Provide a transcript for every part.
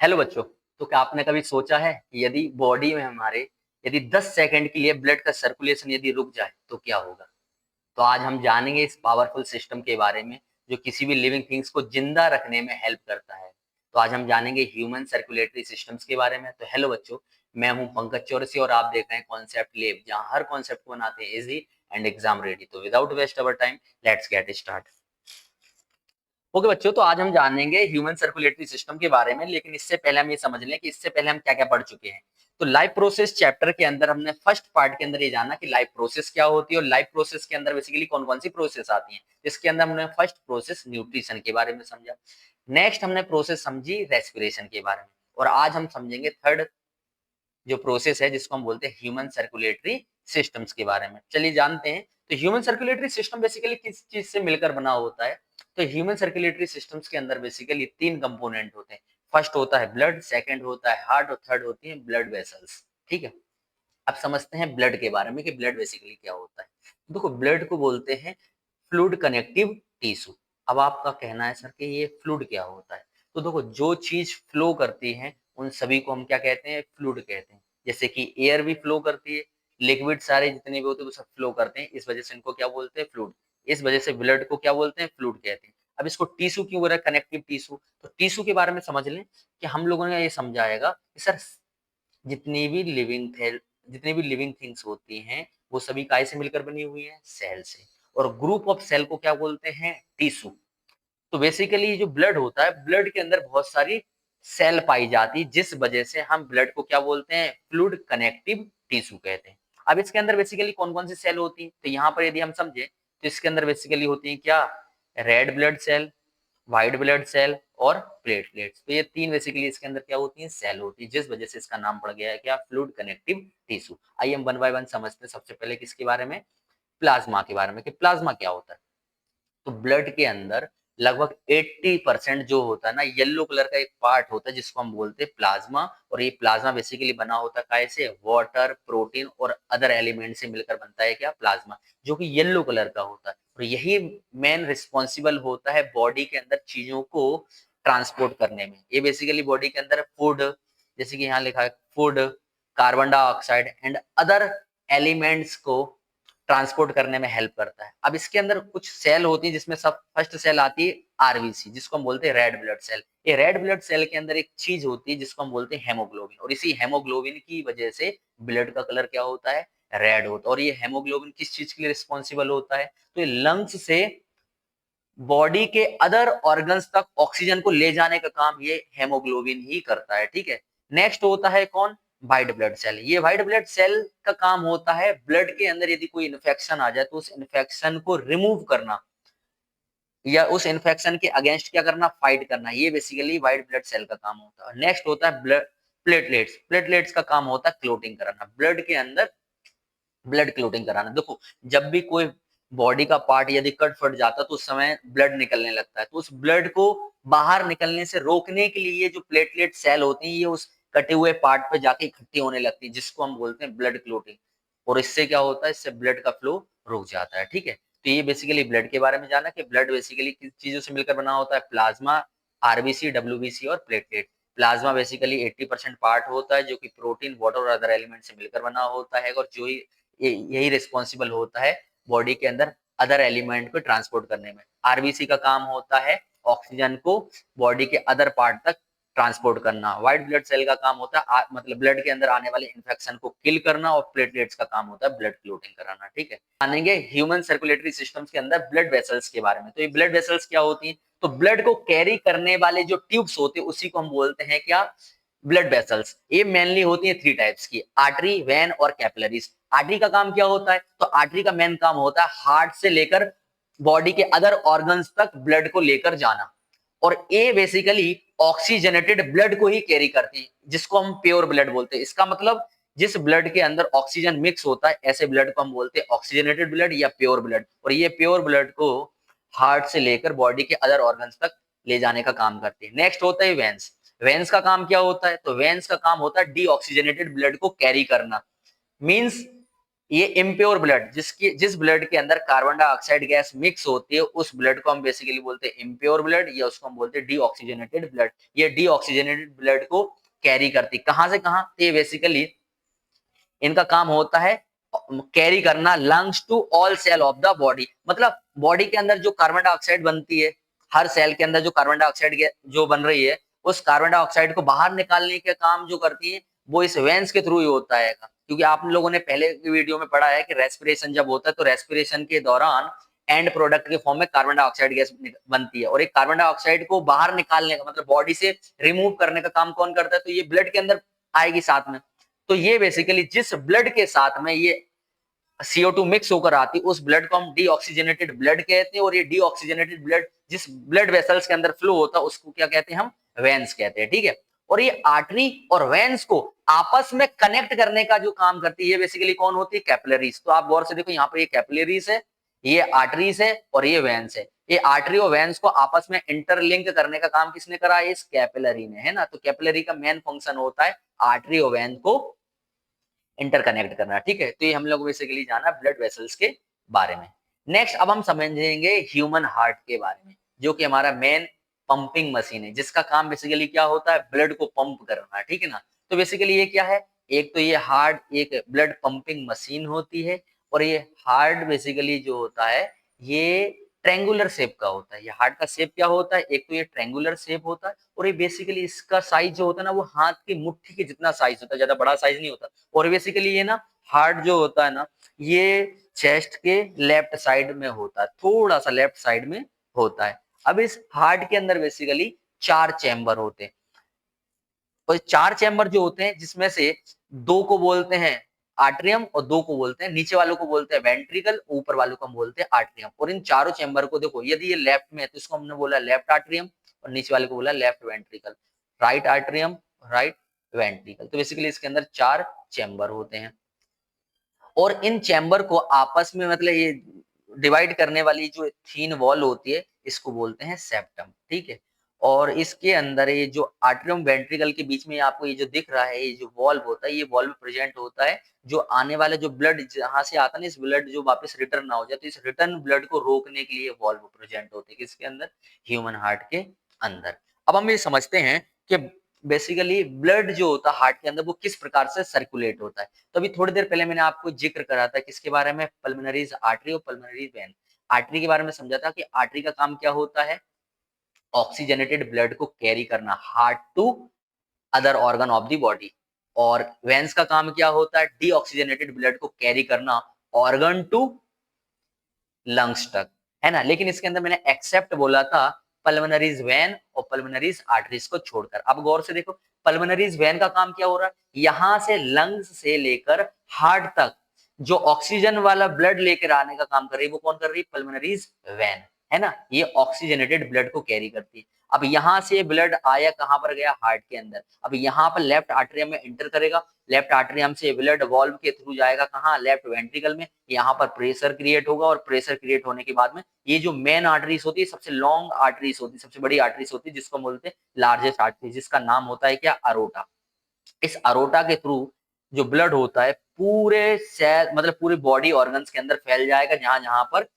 Hello बच्चों। तो क्या आपने कभी सोचा है कि यदि बॉडी में हमारे यदि 10 सेकंड के लिए ब्लड का सर्कुलेशन यदि रुक जाए तो क्या होगा। तो आज हम जानेंगे इस पावरफुल सिस्टम के बारे में जो किसी भी लिविंग थिंग्स को जिंदा रखने में हेल्प करता है। तो आज हम जानेंगे ह्यूमन सर्कुलेटरी सिस्टम्स के बारे में। तो हेलो बच्चों, मैं हूं पंकज चौरसी और आप देख रहे हैं कॉन्सेप्ट लैब, जहां हर कॉन्सेप्ट को बनाते हैं इजी एंड एग्जाम रेडी। तो without waste our time, let's get start. Okay बच्चों, तो आज हम जानेंगे ह्यूमन सर्कुलेटरी सिस्टम के बारे में, लेकिन इससे पहले हम ये समझ लें कि इससे पहले हम क्या क्या पढ़ चुके हैं। तो लाइफ प्रोसेस चैप्टर के अंदर हमने फर्स्ट पार्ट के अंदर ये जाना कि लाइफ प्रोसेस क्या होती है और लाइफ प्रोसेस के अंदर बेसिकली कौन कौन सी प्रोसेस आती हैं। इसके अंदर हमने फर्स्ट प्रोसेस न्यूट्रिशन के बारे में समझा। नेक्स्ट हमने प्रोसेस समझी रेस्पिरेशन के बारे में, और आज हम समझेंगे थर्ड जो प्रोसेस है जिसको हम बोलते हैं ह्यूमन सर्कुलेटरी सिस्टम्स के बारे में। चलिए जानते हैं। तो ह्यूमन सर्कुलेटरी सिस्टम बेसिकली किस चीज से मिलकर बना होता है। तो ह्यूमन सर्कुलेटरी सिस्टम्स के अंदर बेसिकली तीन कंपोनेंट होते हैं। फर्स्ट होता है ब्लड, सेकंड होता है हार्ट और थर्ड होती है ब्लड वेसल्स। ठीक है। अब समझते हैं ब्लड के बारे में कि ब्लड बेसिकली क्या होता है। देखो, ब्लड को बोलते हैं फ्लूइड कनेक्टिव टिश्यू। अब आपका कहना है सर कि ये फ्लूइड क्या होता है। तो देखो, जो चीज फ्लो करती है उन सभी को हम क्या कहते हैं, फ्लूइड कहते हैं। जैसे कि एयर भी फ्लो करती है, लिक्विड सारे जितने भी होते हैं वो सब फ्लो करते हैं, इस वजह से इनको क्या बोलते हैं, फ्लूइड। इस वजह से ब्लड को क्या बोलते हैं, फ्लूइड कहते हैं। अब इसको टिश्यू क्यों बोल रहा है, कनेक्टिव टिश्यू। तो टिश्यू के बारे में समझ लें कि हम लोगों ने ये समझाएगा कि सर जितनी भी लिविंग थे जितनी भी लिविंग थिंग्स होती हैं वो सभी काय से मिलकर बनी हुई हैं, सेल से। और ग्रुप ऑफ सेल को क्या बोलते हैं, टिश्यू। तो बेसिकली जो ब्लड होता है, ब्लड के अंदर बहुत सारी सेल पाई जाती है, जिस वजह से हम ब्लड को क्या बोलते हैं, फ्लूइड कनेक्टिव टिश्यू कहते हैं। अब इसके अंदर बेसिकली कौन कौन सी सेल होती है, तो यहाँ पर यदि हम समझे तो इसके अंदर बेसिकली होती है क्या, red blood cell, white blood cell और प्लेटलेट्स। तो ये तीन बेसिकली इसके अंदर क्या होती है, सेल होती है, जिस वजह से इसका नाम पड़ गया है क्या, फ्लूइड कनेक्टिव टिश्यू। आइए हम वन बाय वन समझते हैं। सबसे पहले किसके बारे में, प्लाज्मा के बारे में कि प्लाज्मा क्या होता है। तो ब्लड के अंदर लगभग 80% जो होता है ना, येलो कलर का एक पार्ट होता है जिसको हम बोलते हैं प्लाज्मा। और ये प्लाज्मा बेसिकली बना होता है कैसे, वाटर, प्रोटीन और अदर एलिमेंट से मिलकर बनता है क्या, प्लाज्मा, जो कि येलो कलर का होता है। और यही मेन रिस्पॉन्सिबल होता है बॉडी के अंदर चीजों को ट्रांसपोर्ट करने में। ये बेसिकली बॉडी के अंदर फूड, जैसे कि यहाँ लिखा है food, carbon dioxide and other elements को ट्रांसपोर्ट करने में हेल्प करता है। अब इसके अंदर कुछ सेल होती है जिसमें सब फर्स्ट सेल आती है आरबीसी, जिसको हम बोलते हैं रेड ब्लड सेल। ये रेड ब्लड सेल के अंदर एक चीज होती है जिसको हम बोलते हैं हेमोग्लोबिन, और इसी हेमोग्लोबिन की वजह से ब्लड का कलर क्या होता है, रेड होता है। और ये हेमोग्लोबिन किस चीज के लिए रिस्पॉन्सिबल होता है, तो ये लंग्स से बॉडी के अदर ऑर्गन्स तक ऑक्सीजन को ले जाने का काम ये हेमोग्लोबिन ही करता है। ठीक है। नेक्स्ट होता है कौन, व्हाइट ब्लड सेल। ये व्हाइट ब्लड सेल का काम होता है ब्लड के अंदर यदि कोई इन्फेक्शन आ जाए तो उस इन्फेक्शन को रिमूव करना या उस इन्फेक्शन के अगेंस्ट क्या करना, फाइट करना। ये बेसिकली व्हाइट ब्लड सेल का काम होता है। नेक्स्ट होता है ब्लड प्लेटलेट्स। प्लेटलेट्स का काम होता है क्लोटिंग कराना, ब्लड के अंदर ब्लड क्लोटिंग कराना। देखो, जब भी कोई बॉडी का पार्ट यदि कट फट जाता है तो उस समय ब्लड निकलने लगता है, तो उस ब्लड को बाहर निकलने से रोकने के लिए ये जो प्लेटलेट सेल होती हैं ये उस कटे हुए पार्ट पे जाके इकट्ठी होने लगती है, जिसको हम बोलते हैं ब्लड क्लोटिंग। और इससे क्या होता है, इससे ब्लड का फ्लो रुक जाता है। ठीक है। तो ये बेसिकली ब्लड के बारे में जाना कि ब्लड बेसिकली किस चीजों से मिलकर बना होता है, प्लाज्मा, आरबीसी, डब्ल्यूबीसी और प्लेटलेट। प्लाज्मा बेसिकली 80% पार्ट होता है जो कि प्रोटीन, वाटर और अदर एलिमेंट से मिलकर बना होता है, और जो ही यही रिस्पॉन्सिबल होता है बॉडी के अंदर अदर एलिमेंट को ट्रांसपोर्ट करने में। आरबीसी का काम होता है ऑक्सीजन को बॉडी के अदर पार्ट तक ट्रांसपोर्ट करना। व्हाइट ब्लड सेल का काम होता है मतलब ब्लड के अंदर आने वाले इन्फेक्शन को किल करना, और प्लेटलेट्स का काम होता है ब्लड क्लोटिंग कराना। ठीक है। जानेंगे ह्यूमन सर्कुलेटरी सिस्टम्स के अंदर ब्लड वेसल्स के बारे में। तो ये ब्लड वेसल्स क्या होती हैं, तो ब्लड को कैरी करने वाले जो ट्यूब्स होते हैं उसी को हम बोलते हैं क्या, ब्लड वेसल्स। ये मेनली होती है थ्री टाइप्स की, आर्टरी, वेन और कैपिलरीज। आर्टरी का काम क्या होता है, तो आर्टरी का मेन काम होता है हार्ट से लेकर बॉडी के अदर ऑर्गन्स तक ब्लड को लेकर जाना। और ये बेसिकली ऑक्सीजनेटेड ब्लड को ही कैरी करती है, जिसको हम प्योर ब्लड बोलते हैं। इसका मतलब जिस ब्लड के अंदर ऑक्सीजन मिक्स होता है ऐसे ब्लड को हम बोलते हैं ऑक्सीजनेटेड ब्लड या प्योर ब्लड। और ये प्योर ब्लड को हार्ट से लेकर बॉडी के अदर ऑर्गन्स तक ले जाने का काम करती है। नेक्स्ट होता है वेन्स। वेन्स का काम क्या होता है, तो वेन्स का काम होता है डीऑक्सीजनेटेड ब्लड को कैरी करना। मींस ये इम्प्योर ब्लड, जिस ब्लड के अंदर कार्बन डाइऑक्साइड गैस मिक्स होती है उस ब्लड को हम बेसिकली बोलते हैं इम्प्योर ब्लड, या उसको हम बोलते हैं डीऑक्सीजनेटेड ब्लड। ये डीऑक्सीजनेटेड ब्लड को कैरी करती, कहां से कहां? ये बेसिकली इनका काम होता है कैरी करना lungs to all cell of the body. मतलब बॉडी के अंदर जो कार्बन डाइऑक्साइड बनती है, हर सेल के अंदर जो कार्बन डाइऑक्साइड जो बन रही है, उस कार्बन डाइऑक्साइड को बाहर निकालने का काम जो करती है वो इस वेंस के थ्रू ही होता है। क्योंकि आप लोगों ने पहले की वीडियो में पढ़ा है कि रेस्पिरेशन जब होता है तो रेस्पिरेशन के दौरान एंड प्रोडक्ट के फॉर्म में कार्बन डाइऑक्साइड गैस बनती है, और एक कार्बन डाइऑक्साइड को बाहर निकालने का मतलब बॉडी से रिमूव करने का काम कौन करता है? तो ये ब्लड के अंदर आएगी साथ में। तो ये बेसिकली जिस ब्लड के साथ में ये CO2 मिक्स होकर आती है उस ब्लड को हम डीऑक्सीजनेटेड ब्लड कहते हैं, और ये डीऑक्सीजनेटेड ब्लड जिस ब्लड वेसल्स के अंदर फ्लो होता है उसको क्या कहते हैं? हम वेन्स कहते हैं। ठीक है, और ये आर्टरी और वेन्स को आपस में कनेक्ट करने का जो काम करती है ये बेसिकली कौन होती है? कैपिलरीज। तो आप गौर से देखो, यहाँ पे ये कैपिलरीज है, ये आर्टरीज है और ये वेन्स है। ये आर्टरी और वेन्स को आपस में इंटरलिंक करने का काम किसने करा है? इस कैपिलरी ने, है ना। तो कैपिलरी का मेन फंक्शन होता है आर्टरी और वेन को इंटरकनेक्ट करना। ठीक है, तो ये हम लोग बेसिकली जाना ब्लड वेसल्स के बारे में। नेक्स्ट अब हम समझेंगे ह्यूमन हार्ट के बारे में, जो कि हमारा मेन पंपिंग मशीन है, जिसका काम बेसिकली क्या होता है? ब्लड को पंप करना। ठीक है ना। तो बेसिकली ये क्या है? एक तो ये हार्ट एक ब्लड पंपिंग मशीन होती है, और ये हार्ट बेसिकली जो होता है ये ट्रेंगुलर शेप का होता है। ये हार्ट का शेप क्या होता है? एक तो ये ट्रेंगुलर शेप होता है, और ये बेसिकली इसका साइज जो होता है ना वो हाथ की मुट्ठी के जितना साइज होता है, ज्यादा बड़ा साइज नहीं होता। और बेसिकली ये ना हार्ट जो होता है ना ये चेस्ट के लेफ्ट साइड में होता है, थोड़ा सा लेफ्ट साइड में होता है। अब इस हार्ट के अंदर बेसिकली 4 चैम्बर होते हैं, और 4 चैम्बर जो होते हैं जिसमें से 2 को बोलते हैं आर्ट्रियम और 2 को बोलते हैं, नीचे वालों को बोलते हैं वेंट्रिकल, ऊपर वालों को हम बोलते हैं आर्ट्रियम। और इन चारों चैम्बर को देखो, यदि ये लेफ्ट में है तो इसको हमने बोला लेफ्ट आर्ट्रियम, और नीचे वाले को बोला left ventricle. Right atrium, right ventricle. तो बेसिकली इसके अंदर 4 चैम्बर होते हैं, और इन चैम्बर को आपस में मतलब ये डिवाइड करने वाली जो थीन वॉल होती है इसको बोलते हैं सेप्टम। ठीक है, और इसके अंदर ये जो आर्ट्रियम वेंट्रिकल के बीच में आपको ये जो दिख रहा है ये जो वॉल्व होता है, ये वॉल्व प्रेजेंट होता है जो आने वाला जो ब्लड जहां से आता है ना, इस ब्लड जो वापस रिटर्न ना हो जाए, तो इस रिटर्न ब्लड को रोकने के लिए वॉल्व प्रेजेंट होते हैं किसके अंदर? ह्यूमन हार्ट के अंदर। अब हम ये समझते हैं कि बेसिकली ब्लड जो होता है हार्ट के अंदर वो किस प्रकार से सर्कुलेट होता है। तो अभी थोड़ी देर पहले मैंने आपको जिक्र करा था किसके बारे में? पल्मोनरीज आर्टरी और पल्मोनरी वेन। आर्टरी के बारे में समझा था कि आर्टरी का काम क्या होता है? ऑक्सीजनेटेड ब्लड को कैरी करना heart to other organ of the body. और वेन्स का काम क्या होता है? डीऑक्सीजनेटेड ब्लड को कैरी करना ऑर्गन टू लंग्स तक, है ना। लेकिन इसके अंदर मैंने एक्सेप्ट बोला था पल्मोनरीज वेन और पल्मोनरीज आर्टरीज को छोड़कर। अब गौर से देखो, पल्मोनरीज वेन का काम क्या हो रहा है? यहां से लंग्स से लेकर हार्ट तक जो ऑक्सीजन वाला ब्लड लेकर आने का काम कर रही है वो कौन कर रही है? पल्मोनरीज वेन, है ना। ये ऑक्सीजनेटेड ब्लड को कैरी करती है। अब यहां से ब्लड आया कहां पर? गया हार्ट के अंदर। अब यहां पर लेफ्ट आर्टरियम में एंटर करेगा, लेफ्ट आर्टरियम से ब्लड वॉल्व के थ्रू जाएगा कहां? लेफ्ट वेंट्रिकल में। यहाँ पर प्रेशर क्रिएट होगा, और प्रेशर क्रिएट होने के बाद में ये जो मेन आर्टरीज होती है, सबसे लॉन्ग आर्टरीज होती है, सबसे बड़ी आर्टरीज होती है, जिसको बोलते हैं लार्जेस्ट आर्टरी, जिसका नाम होता है क्या? अरोटा। इस अरोटा के थ्रू जो ब्लड होता है पूरे सेल मतलब पूरे बॉडी ऑर्गन्स के अंदर फैल जाएगा, जहां जहां पर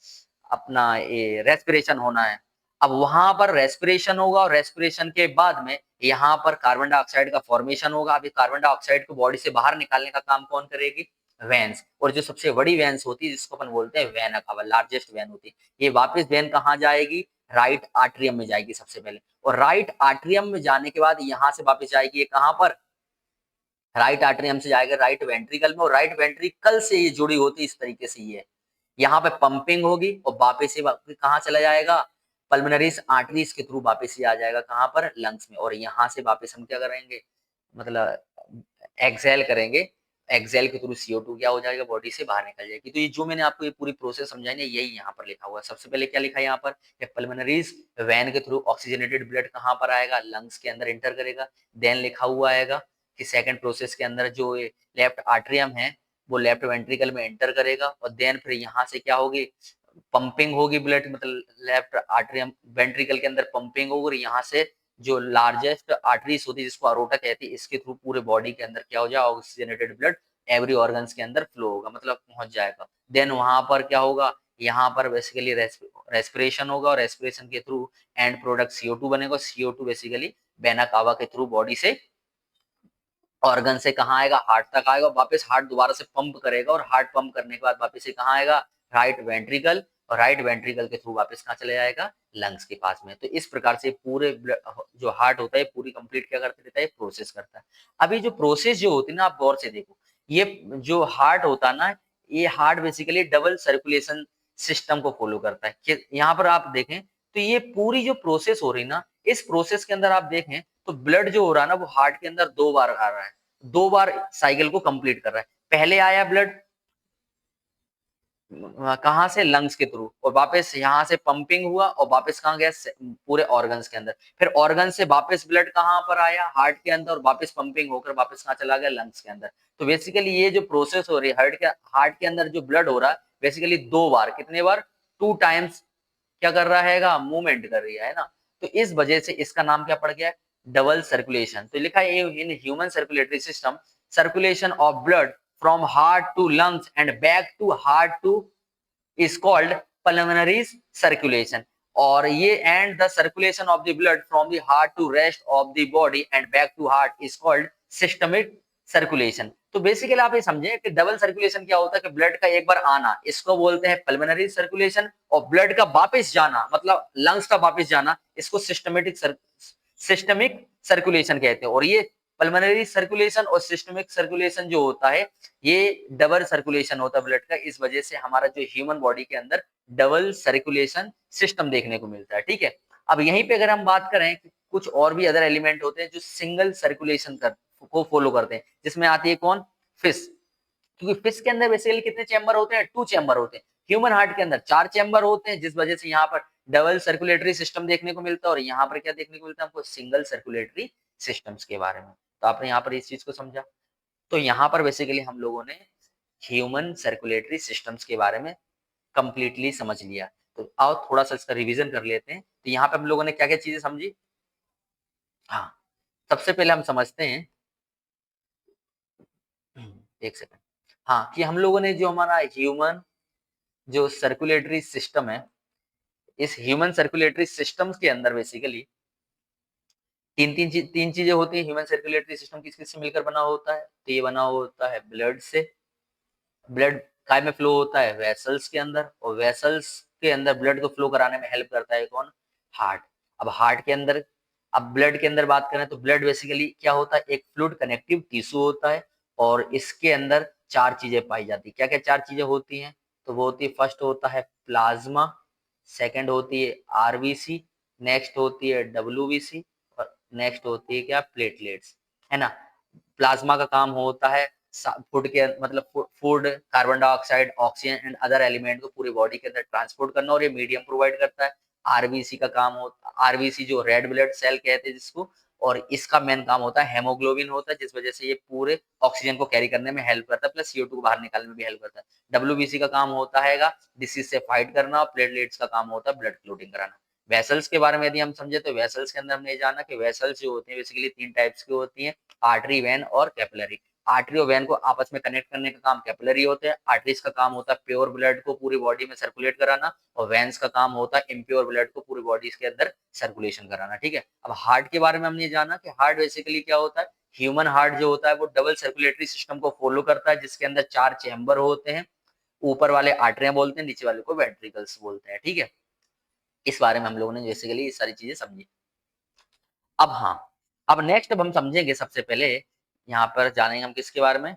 अपना ये रेस्पिरेशन होना है। अब वहां पर रेस्पिरेशन होगा, और रेस्पिरेशन के बाद में यहाँ पर कार्बन डाइऑक्साइड का फॉर्मेशन होगा। अभी कार्बन डाइऑक्साइड को बॉडी से बाहर निकालने का काम कौन करेगी? वेन्स। और जो सबसे बड़ी वेन्स होती है जिसको अपन बोलते हैं वेना कावा, लार्जेस्ट वेन होती है, ये वापस वेन कहाँ जाएगी? राइट आर्ट्रियम में जाएगी सबसे पहले, और राइट आर्ट्रियम में जाने के बाद यहाँ से वापस जाएगी ये कहाँ पर? राइट आर्ट्रियम से जाएगा राइट वेंट्रिकल में, और राइट वेंट्रिकल से ये जुड़ी होती है इस तरीके से। ये यहाँ पे पंपिंग होगी और वापस से कहाँ चला जाएगा? पल्मोनरीज आर्टरीज के थ्रू वापस ही आ जाएगा कहाँ पर? लंग्स में। और यहाँ से वापस हम क्या करेंगे? मतलब एक्सेल करेंगे, एक्सेल के थ्रू CO2 क्या हो जाएगा? बॉडी से बाहर निकल जाएगी। तो ये जो मैंने आपको ये पूरी प्रोसेस समझाई ना, यही यहाँ पर लिखा हुआ है। सबसे पहले क्या लिखा है यहाँ पर? पल्मोनरीज वैन के थ्रू ऑक्सीजनेटेड ब्लड कहाँ पर आएगा? लंग्स के अंदर एंटर करेगा। देन लिखा हुआ आएगा कि सेकंड प्रोसेस के अंदर जो लेफ्ट आर्ट्रियम है वो लेफ्ट वेंट्रिकल में एंटर करेगा, और देन फिर यहाँ से क्या होगी? पंपिंग होगी ब्लड, मतलब लेफ्ट आर्ट्रियम वेंट्रिकल के अंदर पंपिंग होगी, और यहाँ से जो लार्जेस्ट आर्टरीज होती है जिसको अरोटा कहती है, इसके थ्रू पूरे बॉडी के अंदर क्या हो जाए? ऑक्सीजनेटेड ब्लड एवरी ऑर्गन्स के अंदर फ्लो होगा, मतलब पहुंच जाएगा। देन वहां पर क्या होगा, यहाँ पर बेसिकली रेस्पिरेशन होगा और रेस्पिरेशन के थ्रू एंड प्रोडक्ट CO2 बनेगा। CO2 बेसिकली वेना कावा के थ्रू बॉडी से ऑर्गन से कहाँ आएगा, हार्ट तक आएगा, वापस हार्ट दोबारा से पंप करेगा और हार्ट पंप करने के बाद वापस से कहाँ आएगा, राइट वेंट्रिकल, और राइट वेंट्रिकल के थ्रू वापस कहाँ चले जाएगा, लंग्स के पास में। तो इस प्रकार से पूरे जो हार्ट होता है पूरी कंप्लीट क्या करता रहता है, प्रोसेस करता है। अभी जो प्रोसेस जो होती है ना, आप गौर से देखो, ये जो हार्ट होता है ना, ये heart basically double circulation system को फॉलो करता है। कि यहाँ पर आप देखें तो ये पूरी जो प्रोसेस हो रही ना, इस प्रोसेस के अंदर आप देखें तो ब्लड जो हो रहा है ना, वो हार्ट के अंदर 2 बार आ रहा है, 2 बार साइकिल को कंप्लीट कर रहा है। पहले आया ब्लड कहां से, लंग्स के थ्रू, और वापस यहाँ से पंपिंग हुआ और वापस कहाँ गया, पूरे ऑर्गन्स के अंदर। फिर ऑर्गन से वापस ब्लड कहाँ पर आया, हार्ट के अंदर, और वापस पंपिंग होकर वापस कहाँ चला गया, लंग्स के अंदर। तो बेसिकली ये जो प्रोसेस हो रही है हार्ट के अंदर जो ब्लड हो रहा है, बेसिकली 2 बार, कितने बार, 2 टाइम्स क्या कर रहा है, मूवमेंट कर रही है ना। तो इस वजह से इसका नाम क्या पड़ गया, डबल सर्कुलेशन। तो लिखा है in human circulatory system, circulation of blood from heart to lungs and back to heart to is called pulmonary circulation, और ये and the circulation of the blood from the heart to rest of the body and back to heart is called systemic circulation। तो basically आप ये समझे कि double circulation क्या होता है, कि ब्लड का एक बार आना इसको बोलते हैं पल्मोनरी सर्कुलेशन, और ब्लड का वापस जाना मतलब लंग्स का वापस जाना इसको सिस्टमिक सर्कुलेशन कहते हैं। और ये पल्मोनरी सर्कुलेशन और सिस्टमिक सर्कुलेशन जो होता है, ये डबल सर्कुलेशन होता है ब्लड का। इस वजह से हमारा जो ह्यूमन बॉडी के अंदर डबल सर्कुलेशन सिस्टम देखने को मिलता है, ठीक है। अब यहीं पे अगर हम बात करें कि कुछ और भी अदर एलिमेंट होते हैं जो सिंगल सर्कुलेशन को फॉलो करते हैं, जिसमें आती है कौन, फिश। क्योंकि फिश के अंदर बेसिकली कितने चैम्बर होते हैं, 2 चैम्बर होते हैं। ह्यूमन हार्ट के अंदर 4 चैम्बर होते हैं, जिस वजह से यहाँ पर डबल सर्कुलेटरी सिस्टम देखने को मिलता है, और यहाँ पर क्या देखने को मिलता है हमको, सिंगल सर्कुलेटरी सिस्टम्स के बारे में। तो आपने यहाँ पर इस चीज को समझा। तो यहाँ पर बेसिकली हम लोगों ने ह्यूमन सर्कुलेटरी सिस्टम्स के बारे में कंप्लीटली समझ लिया। तो आओ थोड़ा सा इसका रिवीजन कर लेते हैं। तो यहाँ पे हम लोगों ने क्या क्या चीजें समझी। हाँ, सबसे पहले हम समझते हैं, एक सेकंड, हाँ, कि हम लोगों ने जो हमारा ह्यूमन जो सर्कुलेटरी सिस्टम है, इस ह्यूमन सर्कुलेटरी सिस्टम्स के अंदर बेसिकली तीन चीजें होती हैं। ह्यूमन सर्कुलेटरी सिस्टम किस किस से मिलकर बना होता है, तो ये बना होता है ब्लड से। ब्लड काय में फ्लो होता है, वेसल्स के अंदर, और वेसल्स के अंदर ब्लड को फ्लो कराने में हेल्प करता है कौन, हार्ट। अब हार्ट के अंदर, अब ब्लड के अंदर बात करें तो ब्लड बेसिकली क्या होता है, एक फ्लूइड कनेक्टिव टिश्यू होता है, और इसके अंदर 4 चीजें पाई जाती है। क्या क्या 4 चीजें होती हैं, तो वो होती है, फर्स्ट होता है प्लाज्मा, सेकंड होती है आरबीसी, नेक्स्ट होती है डब्ल्यूबीसी, और नेक्स्ट होती है क्या, प्लेटलेट्स, है ना। प्लाज्मा का काम होता है फूड के मतलब food, carbon dioxide, oxygen and other element को पूरी बॉडी के अंदर ट्रांसपोर्ट करना, और ये मीडियम प्रोवाइड करता है। आरबीसी का काम होता है, आरबीसी जो रेड ब्लड सेल कहते हैं जिसको, और इसका मेन काम होता है हेमोग्लोबिन होता है, जिस वजह से ये पूरे ऑक्सीजन को कैरी करने में हेल्प करता है, प्लस CO2 को बाहर निकालने में भी हेल्प करता है। डब्ल्यूबीसी का काम होता है डिसीज से फाइट करना, और प्लेटलेट्स का काम होता है ब्लड क्लोटिंग कराना। वेसल्स के बारे में यदि हम समझे तो वेसल्स के अंदर हमने जाना कि वेसल्स जो होती हैं बेसिकली 3 टाइप्स की होती हैं, आर्टरी, वेन और कैपिलरी। आर्टरी और वेन को आपस में कनेक्ट करने का काम कैपिलरी होते हैं। आर्टरीज का काम होता है प्योर ब्लड को पूरी बॉडी में सर्कुलेट कराना, और वेन्स का काम होता है इम्प्योर ब्लड को पूरी बॉडी के अंदर सर्कुलेशन कराना, ठीक है। अब हार्ट के बारे में हमने जाना कि हार्ट बेसिकली क्या होता है, ह्यूमन हार्ट जो होता है वो डबल सर्कुलेटरी सिस्टम को फॉलो करता है, जिसके अंदर 4 चैम्बर होते हैं। ऊपर वाले आर्टरियां बोलते हैं, नीचे वाले को वेंट्रिकल्स बोलते हैं, ठीक है। इस बारे में हम लोगों ने बेसिकली ये सारी चीजें समझी। अब हाँ, अब नेक्स्ट अब हम समझेंगे, सबसे पहले यहाँ पर जानेंगे हम किसके बारे में,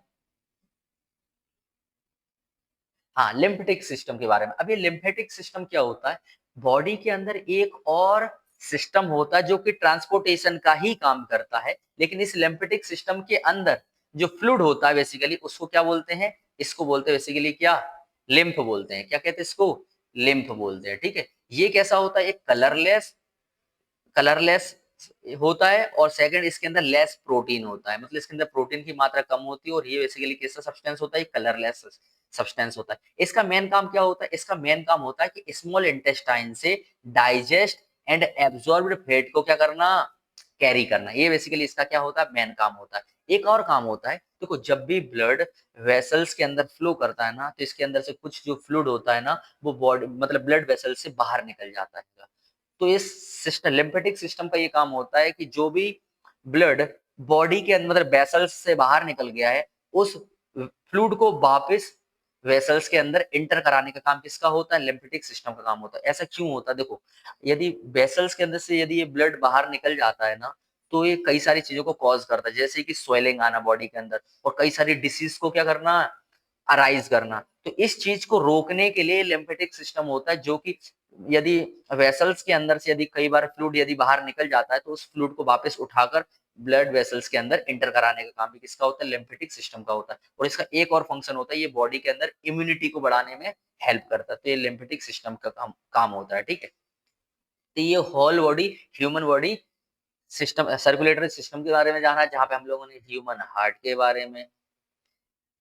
हाँ, लिम्फेटिक सिस्टम के बारे में। अब ये लिम्फेटिक सिस्टम क्या होता है, बॉडी के अंदर एक और सिस्टम होता है जो कि ट्रांसपोर्टेशन का ही काम करता है, लेकिन इस लिम्फेटिक सिस्टम के अंदर जो फ्लूइड होता है बेसिकली उसको क्या बोलते हैं, इसको बोलते हैं बेसिकली क्या, लिम्फ बोलते हैं। क्या कहते हैं इसको, लिम्फ बोलते हैं, ठीक है। ये कैसा होता है, एक कलरलेस होता है, और सेकंड इसके अंदर लेस प्रोटीन होता है, मतलब इसके अंदर प्रोटीन की मात्रा कम होती है, और ये बेसिकली कैसा सब्सटेंस होता है, कलरलेस सब्सटेंस होता है। इसका मेन काम क्या होता है, इसका मेन काम होता है कि स्मॉल इंटेस्टाइन से डाइजेस्ट एंड एब्जॉर्ब्ड फैट को क्या करना, कैरी करना। ये बेसिकली इसका क्या होता है, मेन काम होता है। एक और काम होता है, देखो जब भी ब्लड वेसल्स के अंदर फ्लो करता है ना, तो इसके अंदर से कुछ जो फ्लूइड होता है ना, वो बॉडी मतलब ब्लड वेसल से बाहर निकल जाता है। तो इस सिस्टम, लिम्फेटिक सिस्टम का ये काम होता है कि जो भी ब्लड बॉडी के अंदर मतलब वेसल्स से बाहर निकल गया है, उस फ्लूइड को वापस वेसल्स के अंदर इंटर कराने का काम किसका होता है, लिम्फेटिक सिस्टम का काम होता है। ऐसा क्यों होता है, देखो यदि वेसल्स के अंदर से यदि ये ब्लड बाहर निकल जाता है ना, तो ये कई सारी चीजों को कॉज करता है, जैसे कि स्वेलिंग आना बॉडी के अंदर, और कई सारी डिसीज को क्या करना, अराइज करना। तो इस चीज को रोकने के लिए लिम्फेटिक सिस्टम होता है, जो कि यदि वेसल्स के अंदर से यदि कई बार फ्लूइड यदि बाहर निकल जाता है, तो उस फ्लूइड को वापस उठाकर ब्लड वेसल्स के अंदर इंटर कराने का काम भी किसका होता है, लिम्फेटिक सिस्टम का होता है। और इसका एक और फंक्शन होता है, ये बॉडी के अंदर इम्यूनिटी को बढ़ाने में हेल्प करता है। तो ये लिम्फेटिक सिस्टम का काम होता है, ठीक है। तो ये whole body, human body system, circulatory system के बारे में जाना, जहाँ पे हम लोगों ने ह्यूमन हार्ट के बारे में,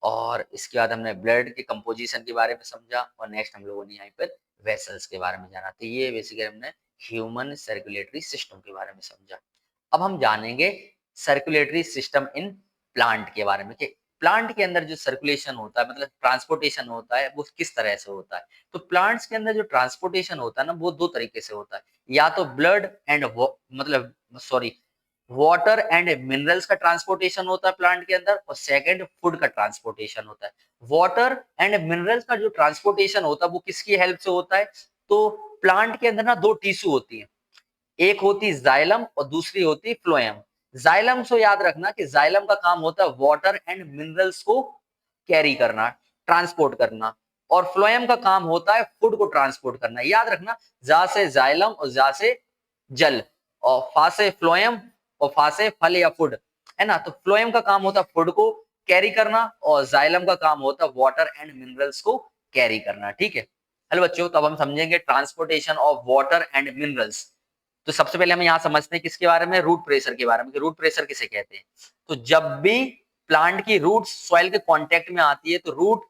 और इसके बाद हमने ब्लड के कंपोजिशन के बारे में समझा, और नेक्स्ट हम लोगों ने यहाँ पर वेसल्स के बारे में जाना। तो ये बेसिकली हमने ह्यूमन सर्कुलेटरी सिस्टम के बारे में समझा। अब हम जानेंगे सर्कुलेटरी सिस्टम इन प्लांट के बारे में, कि प्लांट के अंदर जो सर्कुलेशन होता है, मतलब ट्रांसपोर्टेशन होता है, वो किस तरह से होता है। तो प्लांट्स के अंदर जो ट्रांसपोर्टेशन होता है ना, वो दो तरीके से होता है, या तो ब्लड एंड मतलब सॉरी वाटर एंड मिनरल्स का ट्रांसपोर्टेशन होता है प्लांट के अंदर, और सेकंड फूड का ट्रांसपोर्टेशन होता है। वाटर एंड मिनरल्स का जो ट्रांसपोर्टेशन होता है वो किसकी हेल्प से होता है, तो प्लांट के अंदर ना दो टिश्यू होती है, एक होती जाइलम और दूसरी होती फ्लोएम। जाइलम से याद रखना कि जाइलम का काम होता है वाटर एंड मिनरल्स को कैरी करना, ट्रांसपोर्ट करना, और फ्लोएम का काम होता है फूड को ट्रांसपोर्ट करना। याद रखना, जा से जाइलम और जा से जल, और फा से फ्लोएम और फा से फल या फूड, है ना। तो फ्लोएम का काम होता है फूड को कैरी करना, और जाइलम का काम होता है वाटर एंड मिनरल्स को कैरी करना, ठीक है। हेलो बच्चों, तो अब हम समझेंगे transportation of water and minerals. तो सबसे पहले हम यहाँ समझते हैं किसके बारे में, रूट प्रेशर के बारे में, कि रूट प्रेशर किसे कहते हैं। तो जब भी प्लांट की रूट सॉइल के कांटेक्ट में आती है, तो रूट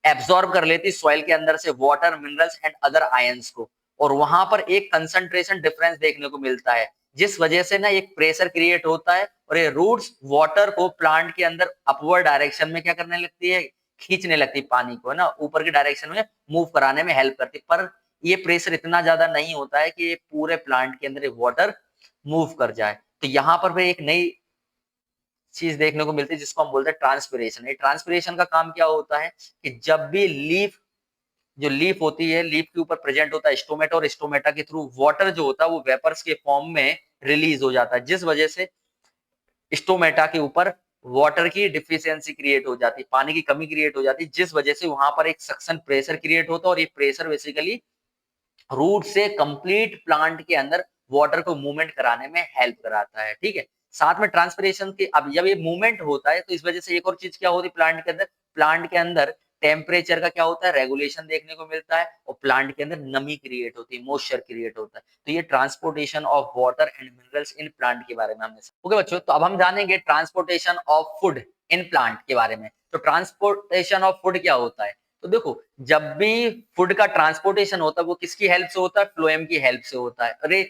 एब्सॉर्ब कर लेती सॉइल के अंदर से water, minerals and other ions को, और वहां पर एक कंसंट्रेशन डिफरेंस देखने को मिलता है, जिस वजह से ना एक प्रेशर क्रिएट होता है, और ये रूट्स वाटर को प्लांट के अंदर अपवर्ड डायरेक्शन में क्या करने लगती है, खींचने लगती है, पानी को, है ना, ऊपर की डायरेक्शन में मूव कराने में हेल्प करती है। पर ये प्रेशर इतना ज्यादा नहीं होता है कि ये पूरे प्लांट के अंदर वाटर मूव कर जाए। तो यहाँ पर भी एक नई चीज देखने को मिलती है, जिसको हम बोलते हैं ट्रांसपिरेशन। ये ट्रांसपिरेशन का काम क्या होता है, कि जब भी लीफ, जो लीफ होती है, लीफ के ऊपर प्रेजेंट होता है स्टोमेटा, और स्टोमेटा के थ्रू वाटर जो होता है वो वेपर्स के फॉर्म में रिलीज हो जाता है, जिस वजह से स्टोमेटा के ऊपर वाटर की डिफिशियंसी क्रिएट हो जाती है, पानी की कमी क्रिएट हो जाती है, जिस वजह से वहां पर एक सक्शन प्रेशर क्रिएट होता है, और ये प्रेशर बेसिकली रूट से कंप्लीट प्लांट के अंदर वाटर को मूवमेंट कराने में हेल्प कराता है, ठीक है। साथ में ट्रांसपिरेशन के, अब जब ये मूवमेंट होता है, तो इस वजह से एक और चीज क्या होती है प्लांट के अंदर टेम्परेचर का क्या होता है, रेगुलेशन देखने को मिलता है, और प्लांट के अंदर नमी क्रिएट होती है, मॉइस्चर क्रिएट होता है। तो ये transportation of water and minerals in plant के बारे में हमने ओके बच्चों, तो अब हम जानेंगे transportation of food in plant के बारे में। तो ट्रांसपोर्टेशन ऑफ फूड क्या होता है, तो देखो जब भी फूड का ट्रांसपोर्टेशन होता है वो किसकी हेल्प से होता है, फ्लोएम की हेल्प से होता है। अरे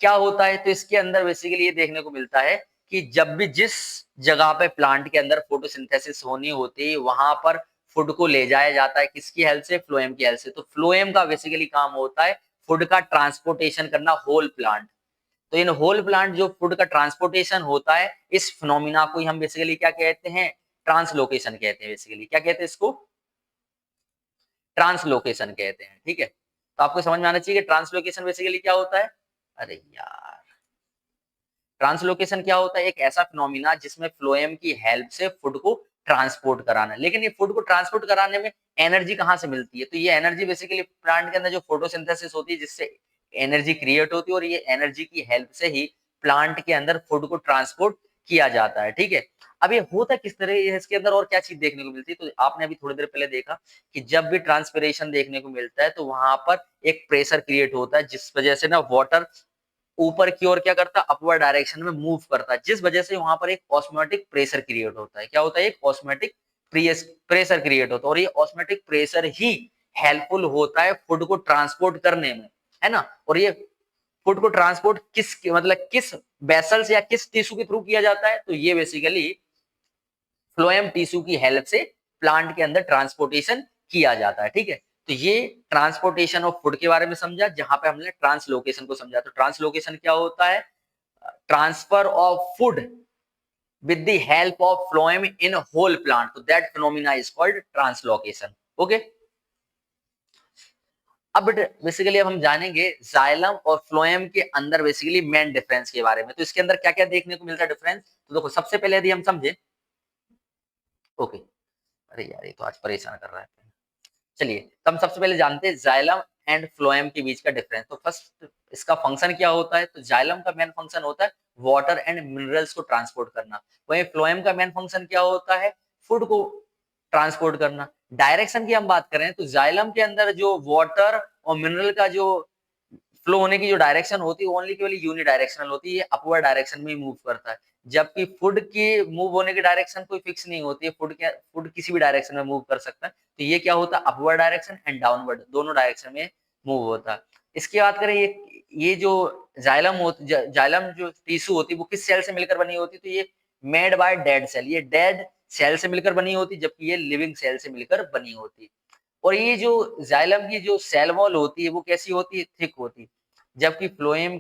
क्या होता है, तो इसके अंदर बेसिकली ये देखने को मिलता है कि जब भी जिस जगह पे प्लांट के अंदर फोटोसिंथेसिस होनी होती है, वहां पर फूड को ले जाया जाता है, किसकी हेल्प से, फ्लोएम की हेल्प से। तो फ्लोएम का बेसिकली काम होता है फूड का ट्रांसपोर्टेशन करना होल प्लांट। तो इन होल प्लांट जो फूड का ट्रांसपोर्टेशन होता है, इस फिनोमिना को ही हम बेसिकली क्या कहते हैं, ट्रांसलोकेशन कहते हैं। बेसिकली क्या कहते हैं इसको, ट्रांसलोकेशन कहते हैं, ठीक है। तो आपको समझ में आना चाहिए कि ट्रांसलोकेशन बेसिकली क्या होता है। अरे यार, ट्रांसलोकेशन क्या होता है, एक ऐसा फिनोमिना जिसमें फ्लोएम की हेल्प से फूड को ट्रांसपोर्ट कराना। लेकिन ये फूड को ट्रांसपोर्ट कराने में एनर्जी कहाँ से मिलती है, तो ये एनर्जी बेसिकली प्लांट के अंदर जो फोटोसिंथेसिस होती है, जिससे एनर्जी क्रिएट होती है, और ये एनर्जी की हेल्प से ही प्लांट के अंदर फूड को ट्रांसपोर्ट किया जाता है, ठीक है। अब ये होता किस तरह है इसके अंदर, और क्या चीज देखने को मिलती है, तो आपने अभी थोड़ी देर पहले देखा कि जब भी ट्रांसपिरेशन देखने को मिलता है, तो वहां पर एक प्रेशर क्रिएट होता है, जिस वजह से ना वाटर ऊपर की ओर क्या करता है, अपवर्ड डायरेक्शन में मूव करता है, जिस वजह से वहां पर एक ऑस्मोटिक प्रेशर क्रिएट होता है। क्या होता है, एक ऑस्मोटिक प्रेशर क्रिएट होता है, और ये ऑस्मोटिक प्रेशर ही हेल्पफुल होता है फूड को ट्रांसपोर्ट करने में, है ना। और ये फूड को ट्रांसपोर्ट किस वेसल्स या किस टिश्यू के थ्रू किया जाता है, तो ये बेसिकली फ्लोएम टिश्यू की हेल्प से प्लांट के अंदर ट्रांसपोर्टेशन किया जाता है। ठीक है, तो ये ट्रांसपोर्टेशन ऑफ फूड के बारे में समझा, जहां पे हमने ट्रांसलोकेशन को समझा। तो ट्रांसलोकेशन क्या होता है? Transfer of food with the help of phloem in a whole plant, so that phenomena is called translocation. Okay, अब बेसिकली अब हम जानेंगे जाइलम और फ्लोएम के अंदर बेसिकली मेन डिफरेंस के बारे में। तो इसके अंदर क्या क्या देखने को मिलता है डिफरेंस, तो देखो सबसे पहले यदि हम समझे, ओके, अरे यार ये तो आज परेशान कर रहा है। चलिए, तो हम सबसे पहले जानते हैं जाइलम एंड फ्लोएम के बीच का डिफरेंस। तो फर्स्ट इसका फंक्शन क्या होता है, तो जाइलम का मेन फंक्शन होता है वाटर एंड मिनरल्स को ट्रांसपोर्ट करना, वहीं फ्लोएम का मेन फंक्शन क्या होता है, फूड को ट्रांसपोर्ट करना। डायरेक्शन की हम बात करें तो जाइलम के अंदर जो वाटर और मिनरल का जो फ्लो होने की जो डायरेक्शन होती है ओनली केवल यूनिडायरेक्शनल होती है, ये अपवर्ड डायरेक्शन में मूव करता है, जबकि फूड की मूव होने की डायरेक्शन कोई फिक्स नहीं होती है, फूड किसी भी डायरेक्शन में मूव कर सकता है। तो ये क्या होता है, अपवर्ड डायरेक्शन एंड डाउनवर्ड दोनों डायरेक्शन में मूव होता है। इसकी बात करें, ये जो जाइलम जो टिश्यू होती है वो किस सेल से मिलकर बनी होती है, तो ये मेड बाय डेड सेल, ये डेड सेल से मिलकर बनी होती, जबकि ये लिविंग सेल से मिलकर बनी होती। और ये जो जाइलम की जो सेल वॉल होती है वो कैसी होती है, थिक होती है, जबकि फ्लोएम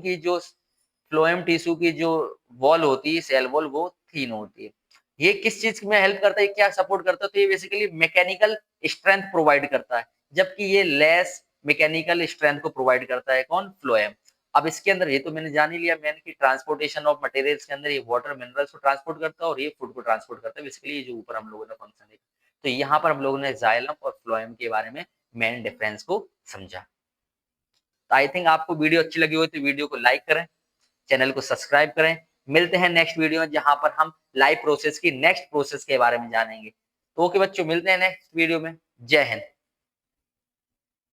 टिश्यू की जो वॉल होती है, सेल वॉल, वो थीन होती है। ये किस चीज में हेल्प करता है, क्या सपोर्ट करता है, तो ये बेसिकली मैकेनिकल स्ट्रेंथ प्रोवाइड करता है, जबकि ये लेस मैकेनिकल स्ट्रेंथ को प्रोवाइड करता है कौन, फ्लोएम। अब इसके अंदर ये तो मैंने जान ही लिया मैंने कि ट्रांसपोर्टेशन ऑफ मटेरियल्स के अंदर ये वाटर मिनरल्स को ट्रांसपोर्ट करता है और ये फूड को ट्रांसपोर्ट करता है, बेसिकली ये जो ऊपर हम लोगों ने फंक्शन देखा। तो यहाँ पर हम लोगों ने जाइलम और फ्लोएम के बारे में मेन डिफरेंस को समझा। तो आई थिंक आपको वीडियो अच्छी लगी हो तो वीडियो को लाइक करें, चैनल को सब्सक्राइब करें। मिलते हैं नेक्स्ट वीडियो में जहां पर हम लाइव प्रोसेस की नेक्स्ट प्रोसेस के बारे में जानेंगे। तो ओके बच्चों, मिलते हैं नेक्स्ट वीडियो में। जय हिंद।